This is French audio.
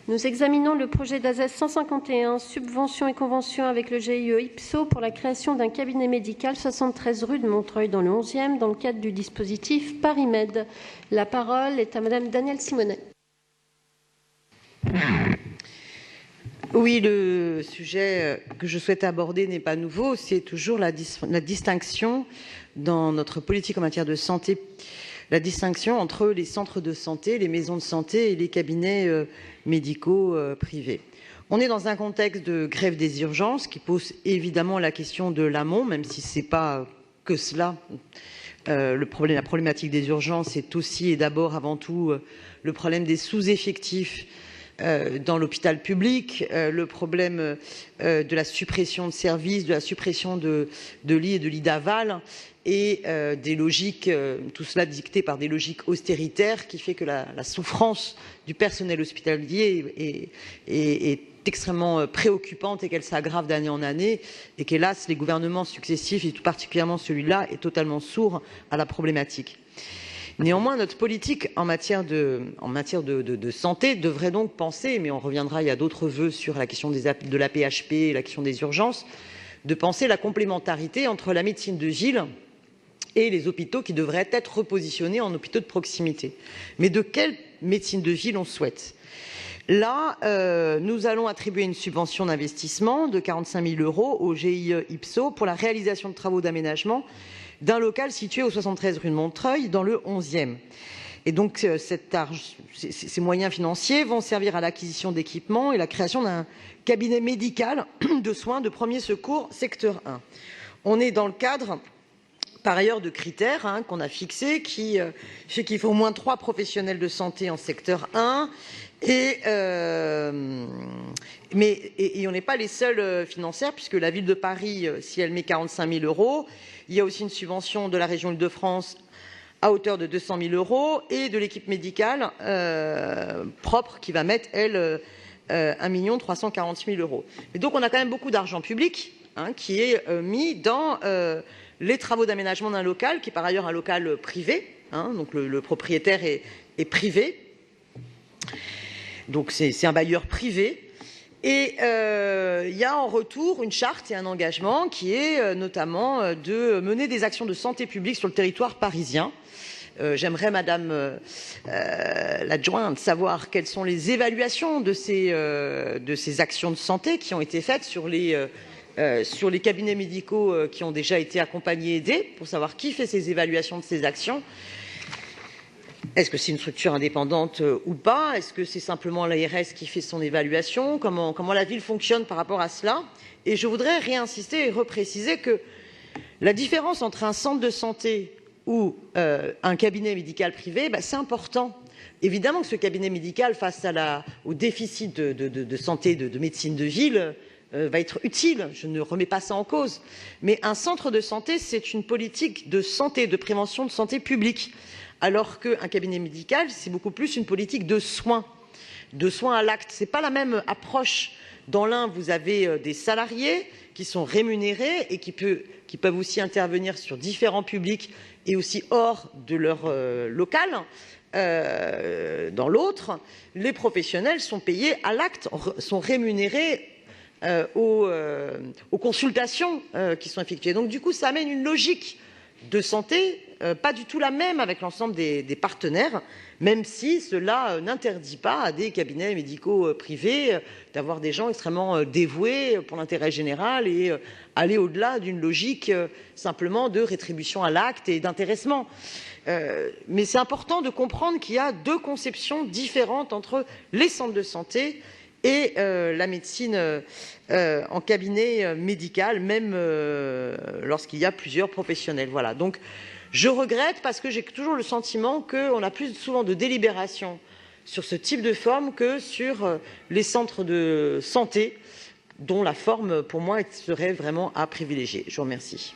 Nous examinons le projet d'ASES 151, subvention et convention avec le GIE IPSO pour la création d'un cabinet médical 73 rue de Montreuil dans le 11e, dans le cadre du dispositif PariMed. La parole est à Madame Danielle Simonet. Oui, le sujet que je souhaite aborder n'est pas nouveau, c'est toujours la distinction dans notre politique en matière de santé, la distinction entre les centres de santé, les maisons de santé et les cabinets médicaux privés. On est dans un contexte de grève des urgences qui pose évidemment la question de l'amont, même si ce n'est pas que cela. La problématique des urgences est aussi et d'abord avant tout le problème des sous-effectifs dans l'hôpital public, le problème de la suppression de services, de la suppression de lits et de lits d'aval, et des logiques, tout cela dicté par des logiques austéritaires qui fait que la souffrance du personnel hospitalier est extrêmement préoccupante et qu'elle s'aggrave d'année en année et qu'hélas les gouvernements successifs et tout particulièrement celui-là est totalement sourd à la problématique. Néanmoins, notre politique en matière de santé devrait donc penser, mais on reviendra, il y a d'autres vœux sur la question de la PHP et la question des urgences, de penser la complémentarité entre la médecine de ville et les hôpitaux qui devraient être repositionnés en hôpitaux de proximité. Mais de quelle médecine de ville on souhaite ? Là, nous allons attribuer une subvention d'investissement de 45 000 € au GIE IPSO pour la réalisation de travaux d'aménagement d'un local situé au 73 rue de Montreuil, dans le 11e. Et donc, ces moyens financiers vont servir à l'acquisition d'équipements et la création d'un cabinet médical de soins de premier secours secteur 1. On est dans le cadre, par ailleurs, de critères qu'on a fixés qui fait qu'il faut au moins 3 professionnels de santé en secteur 1 et on n'est pas les seuls financières, puisque la ville de Paris, si elle met 45 000 €, il y a aussi une subvention de la région Île-de-France à hauteur de 200 000 € et de l'équipe médicale propre qui va mettre, elle, 1 340 000 €. Et donc on a quand même beaucoup d'argent public qui est mis dans les travaux d'aménagement d'un local, qui est par ailleurs un local privé, donc le propriétaire est privé. Donc c'est un bailleur privé. Et il y a en retour une charte et un engagement qui est notamment de mener des actions de santé publique sur le territoire parisien. J'aimerais, Madame l'adjointe, savoir quelles sont les évaluations de ces actions de santé qui ont été faites sur les cabinets médicaux qui ont déjà été accompagnés et aidés, pour savoir qui fait ces évaluations de ces actions. Est-ce que c'est une structure indépendante ou pas? Est-ce que c'est simplement l'ARS qui fait son évaluation? Comment la ville fonctionne par rapport à cela? Et je voudrais réinsister et repréciser que la différence entre un centre de santé ou un cabinet médical privé, c'est important. Évidemment que ce cabinet médical, face au déficit de santé, de médecine de ville, va être utile. Je ne remets pas ça en cause. Mais un centre de santé, c'est une politique de santé, de prévention de santé publique. Alors qu'un cabinet médical, c'est beaucoup plus une politique de soins à l'acte. Ce n'est pas la même approche. Dans l'un, vous avez des salariés qui sont rémunérés et qui peuvent aussi intervenir sur différents publics et aussi hors de leur local. Dans l'autre, les professionnels sont payés à l'acte, sont rémunérés aux consultations qui sont effectuées. Donc du coup, ça amène une logique de santé pas du tout la même avec l'ensemble des partenaires, même si cela n'interdit pas à des cabinets médicaux privés d'avoir des gens extrêmement dévoués pour l'intérêt général et aller au-delà d'une logique simplement de rétribution à l'acte et d'intéressement. Mais c'est important de comprendre qu'il y a 2 conceptions différentes entre les centres de santé et la médecine en cabinet médical, même lorsqu'il y a plusieurs professionnels. Voilà. Donc, je regrette parce que j'ai toujours le sentiment qu'on a plus souvent de délibération sur ce type de forme que sur les centres de santé, dont la forme, pour moi, serait vraiment à privilégier. Je vous remercie.